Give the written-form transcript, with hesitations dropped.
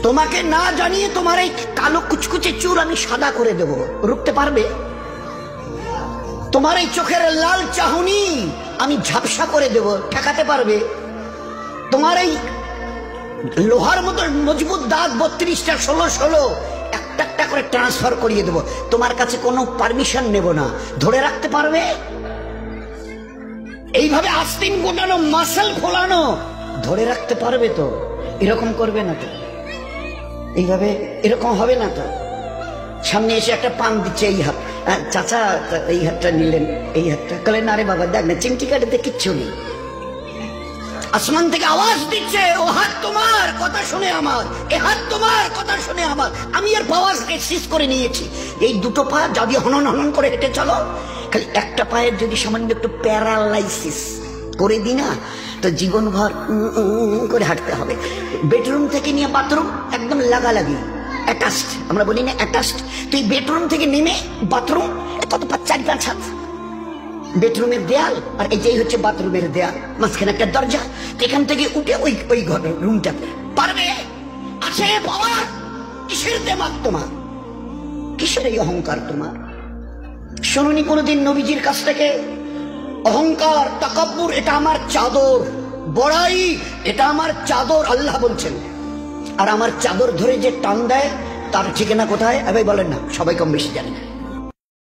তোমাকে না জানিয়ে তোমার এই কালো কুচকুচে চুল আমি সাদা করে দেব, রুখতে পারবে? তোমার এই চোখের লাল চাহনি আমি ঝাপসা করে দেব, ঠেকাতে পারবে? তোমার এই লোহার মতো মজবুত দাঁত 32টা 16 একটা একটা করে ট্রান্সফার করিয়ে দেব, তোমার কাছে কোনো পারমিশন নেব না, ধরে রাখতে পারবে? এইভাবে আস্তিন গোটানো, মাসল ফোলানো, ধরে রাখতে পারবে তো? এরকম করবে না তো? এইভাবে এরকম হবে না তো? সামনে এসে একটা পান দিচ্ছে, এই হাত, চাচা এই হাতটা নিলেন, এই হাতটা কলেন, আরে বাবা দেখ না চিমটি কাটাতে কিচ্ছু নেই। আসমান থেকে আওয়াজ দিচ্ছে, ও হাত তোমার কথা শুনে আমার, এ হাত তোমার কথা শুনে আমার, আমি এর পাওয়ারকে সিজ করে নিয়েছি। এই দুটো পা যদি হনন হনন করে হেঁটে চলো, খালি একটা পায়ের যদি সামান্য একটু প্যারালাইসিস করে দিই না, তো জীবনভর করে হাঁটতে হবে। বেডরুম থেকে নিয়ে বাথরুম একদম লাগালাগি, অ্যাটাচড, আমরা বলি না অ্যাটাচড। তুই বেডরুম থেকে নেমে বাথরুম কত 4-5 হাত, বেডরুমের দেয়াল আর এই যেই হচ্ছে বাথরুমের দেয়াল, মাঝখানে একটা দরজা, এখান থেকে উঠে ওই ঘর রুমটা পারবে? আছে পাওয়ার? কিসের দেমাগ তোমার? কিসের এই অহংকার তোমার? শুনুনি কোনোদিন নবীজির কাছ থেকে অহংকার, তাকাব্বুর এটা আমার চাদর, বড়াই এটা আমার চাদর, আল্লাহ বলছেন। আর আমার চাদর ধরে যে টান দেয় তার ঠিকানা কোথায়? এবার বলেন না, সবাই কম বেশি জানেন।